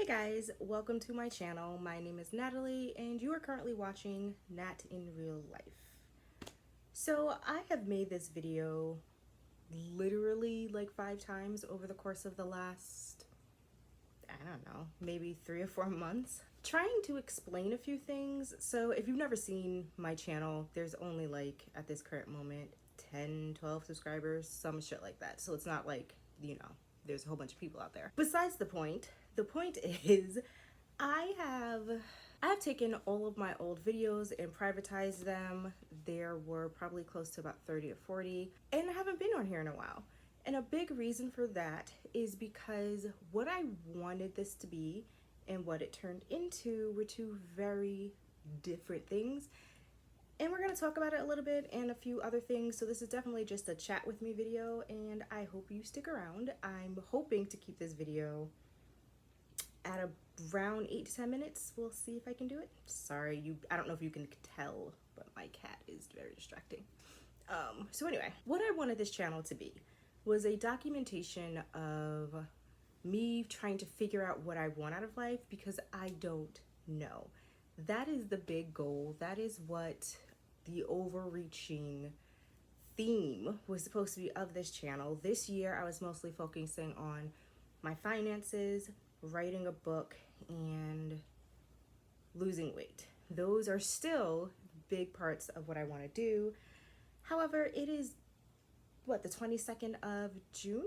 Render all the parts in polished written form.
Hey guys, welcome to my channel. My name is Natalie and you are currently watching Nat in Real Life. So I have made this video literally like 5 times over the course of the last, I don't know, maybe 3 or 4 months, trying to explain a few things. So if you've never seen my channel, there's only like at this current moment 10, 12 subscribers, some shit like that. So it's not like, there's a whole bunch of people out there. Besides the point is I have taken all of my old videos and privatized them. There were probably close to about 30 or 40, and I haven't been on here in a while. And a big reason for that is because what I wanted this to be and what it turned into were two very different things. And we're going to talk about it a little bit and a few other things. So this is definitely just a chat with me video, and I hope you stick around. I'm hoping to keep this video at around 8 to 10 minutes. We'll see if I can do it. Sorry, I don't know if you can tell, but my cat is very distracting. So anyway, what I wanted this channel to be was a documentation of me trying to figure out what I want out of life, because I don't know. That is the big goal. That is what the overreaching theme was supposed to be of this channel. This year, I was mostly focusing on my finances, writing a book, and losing weight. Those are still big parts of what I want to do. However, it is, the 22nd of June?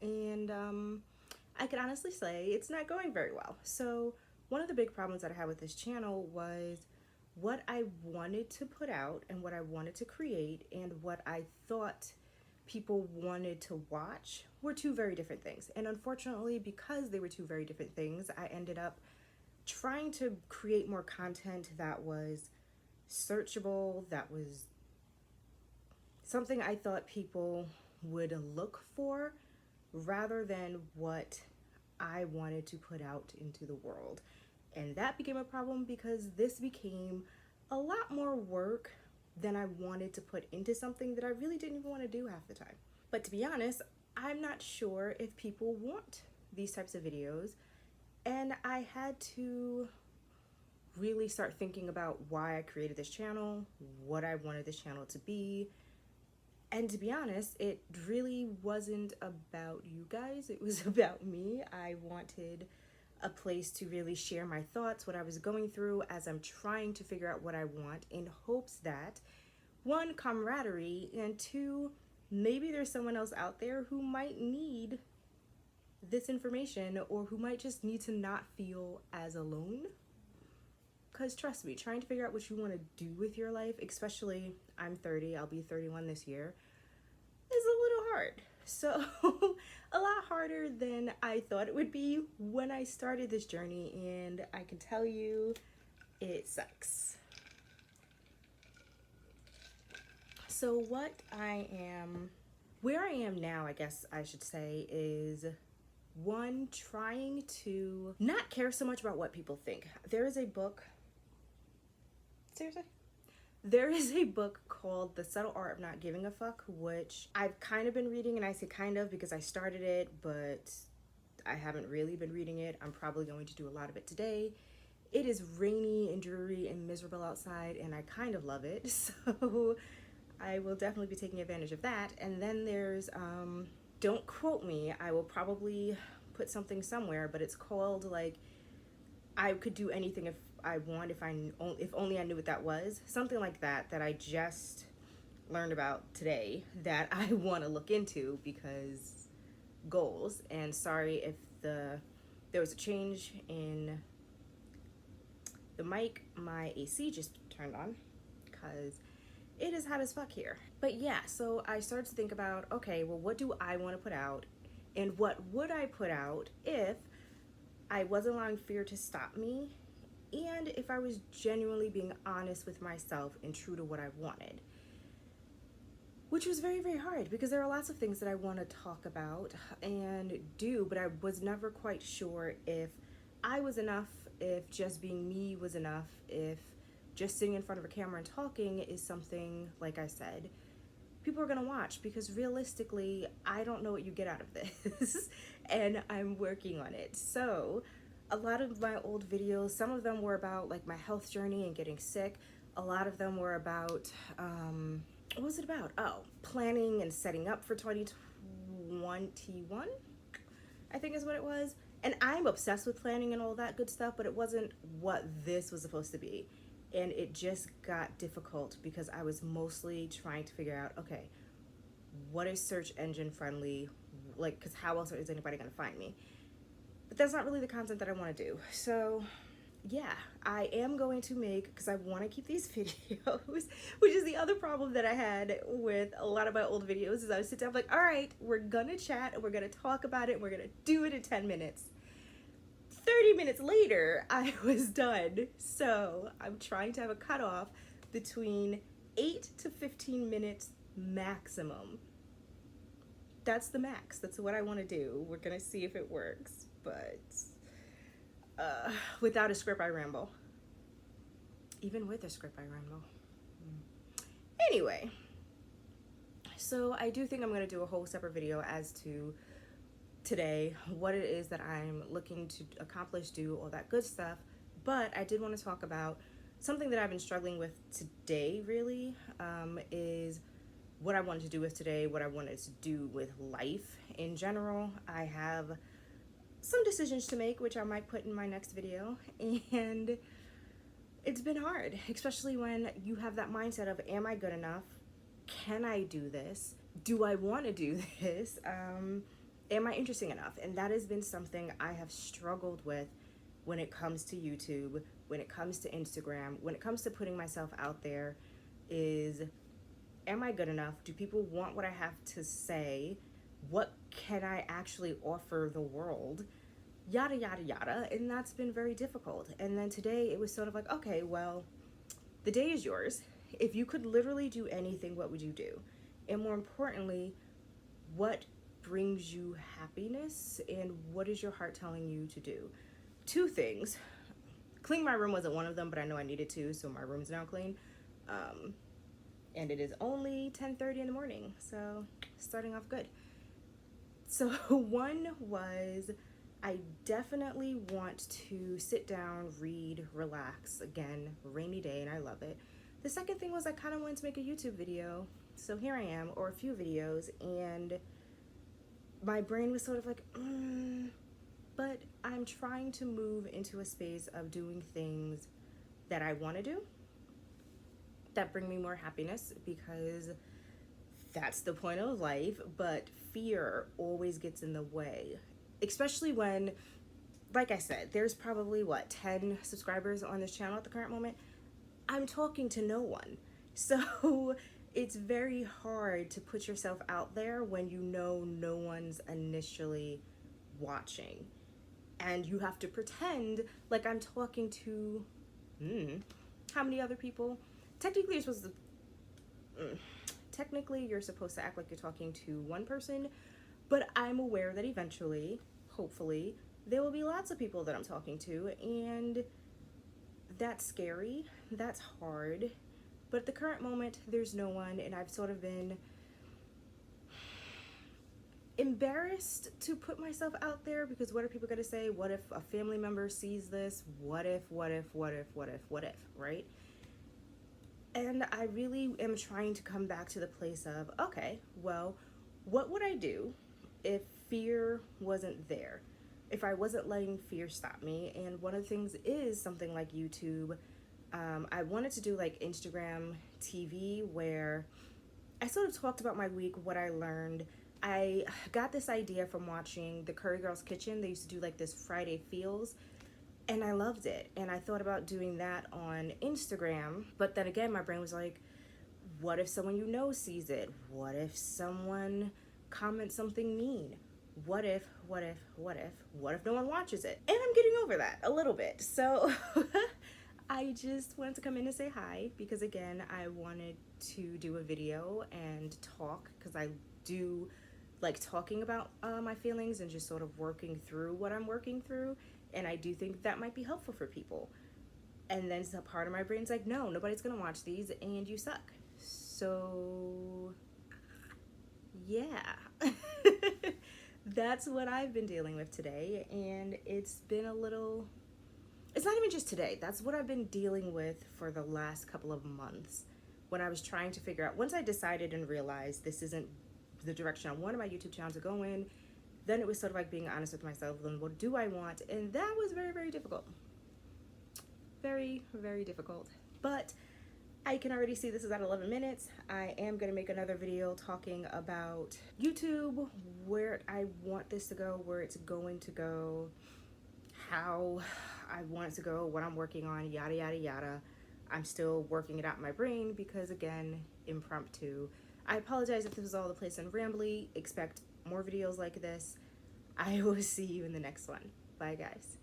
And I can honestly say it's not going very well. So one of the big problems that I had with this channel was what I wanted to put out and what I wanted to create and what I thought people wanted to watch were two very different things. And unfortunately, because they were two very different things, I ended up trying to create more content that was searchable, that was something I thought people would look for, rather than what I wanted to put out into the world. And that became a problem because this became a lot more work than I wanted to put into something that I really didn't even want to do half the time. But to be honest, I'm not sure if people want these types of videos, and I had to really start thinking about why I created this channel, what I wanted this channel to be. And to be honest, it really wasn't about you guys, it was about me. I wanted a place to really share my thoughts, what I was going through as I'm trying to figure out what I want, in hopes that, one, camaraderie, and two, maybe there's someone else out there who might need this information, or who might just need to not feel as alone. Because trust me, trying to figure out what you want to do with your life, especially I'm 30, I'll be 31 this year, is a little hard. So a lot harder than I thought it would be when I started this journey, and I can tell you it sucks. So where I am now, I guess I should say, is one, trying to not care so much about what people think. There is a book called The Subtle Art of Not Giving a Fuck, which I've kind of been reading, and I say kind of because I started it, but I haven't really been reading it. I'm probably going to do a lot of it today. It is rainy and dreary and miserable outside, and I kind of love it, so I will definitely be taking advantage of that. And then there's, don't quote me, I will probably put something somewhere, but it's called, like, I could do anything if I want, if only I knew what that was. Something like that I just learned about today that I want to look into, because goals. And sorry if there was a change in the mic. My AC just turned on because it is hot as fuck here. But yeah, so I started to think about, okay, well, what do I want to put out, and what would I put out if I wasn't allowing fear to stop me, and if I was genuinely being honest with myself and true to what I wanted. Which was very, very hard, because there are lots of things that I want to talk about and do, but I was never quite sure if I was enough, if just being me was enough, if just sitting in front of a camera and talking is something, like I said, people are gonna watch, because realistically, I don't know what you get out of this and I'm working on it. So a lot of my old videos, some of them were about like my health journey and getting sick. A lot of them were about, what was it about? Oh, planning and setting up for 2021, I think is what it was. And I'm obsessed with planning and all that good stuff, but it wasn't what this was supposed to be. And it just got difficult because I was mostly trying to figure out, okay, what is search engine friendly? Like, because how else is anybody going to find me? But that's not really the content that I want to do. So yeah, I am going to make, because I want to keep these videos, which is the other problem that I had with a lot of my old videos, is I would sit down like, all right, we're gonna chat and we're gonna talk about it and we're gonna do it in 10 minutes. 30 minutes later, I was done. So I'm trying to have a cutoff between 8 to 15 minutes maximum. That's the max. That's what I want to do. We're gonna see if it works, but without a script, I ramble. Even with a script, I ramble. Anyway, so I do think I'm going to do a whole separate video as to today, what it is that I'm looking to accomplish, do, all that good stuff. But I did want to talk about something that I've been struggling with today, really, is what I wanted to do with today, what I wanted to do with life in general. I have some decisions to make, which I might put in my next video, and it's been hard, especially when you have that mindset of, am I good enough? Can I do this? Do I want to do this? Am I interesting enough? And that has been something I have struggled with when it comes to YouTube, when it comes to Instagram, when it comes to putting myself out there, is, am I good enough? Do people want what I have to say? What can I actually offer the world? Yada, yada, yada. And that's been very difficult. And then today it was sort of like, okay, well, the day is yours. If you could literally do anything, what would you do? And more importantly, what brings you happiness and what is your heart telling you to do? Two things. Clean my room wasn't one of them, but I know I needed to, so my room's now clean. And it is only 10:30 in the morning, so starting off good. So one was, I definitely want to sit down, read, relax. Again, rainy day, and I love it. The second thing was, I kind of wanted to make a YouTube video. So here I am, or a few videos, and my brain was sort of like, but I'm trying to move into a space of doing things that I want to do, that bring me more happiness, because that's the point of life. But fear always gets in the way, especially when, like I said, there's probably 10 subscribers on this channel at the current moment. I'm talking to no one, so it's very hard to put yourself out there when you know no one's initially watching, and you have to pretend like I'm talking to how many other people. Technically you're supposed to act like you're talking to one person, but I'm aware that eventually, hopefully, there will be lots of people that I'm talking to, and that's scary, that's hard. But at the current moment, there's no one, and I've sort of been embarrassed to put myself out there, because what are people gonna say? What if a family member sees this? What if, right? And I really am trying to come back to the place of, okay, well, what would I do if fear wasn't there? If I wasn't letting fear stop me? And one of the things is something like YouTube. I wanted to do like Instagram TV, where I sort of talked about my week, what I learned. I got this idea from watching the Curry Girls Kitchen. They used to do like this Friday Feels, and I loved it. And I thought about doing that on Instagram, but then again, my brain was like, what if someone you know sees it? What if someone comments something mean? What if no one watches it? And I'm getting over that a little bit. So I just wanted to come in and say hi, because again, I wanted to do a video and talk, because I do like talking about my feelings and just sort of working through what I'm working through. And I do think that might be helpful for people. And then some part of my brain's like, no, nobody's gonna watch these and you suck. So yeah, that's what I've been dealing with today. And it's been a little, it's not even just today. That's what I've been dealing with for the last couple of months when I was trying to figure out, once I decided and realized this isn't the direction I wanted my YouTube channel to go in, then it was sort of like being honest with myself, then what do I want? And that was very, very difficult. Very, very difficult. But I can already see this is at 11 minutes. I am going to make another video talking about YouTube, where I want this to go, where it's going to go, how I want it to go, what I'm working on, yada, yada, yada. I'm still working it out in my brain because, again, impromptu. I apologize if this was all the place and rambly. Expect more videos like this. I will see you in the next one. Bye, guys.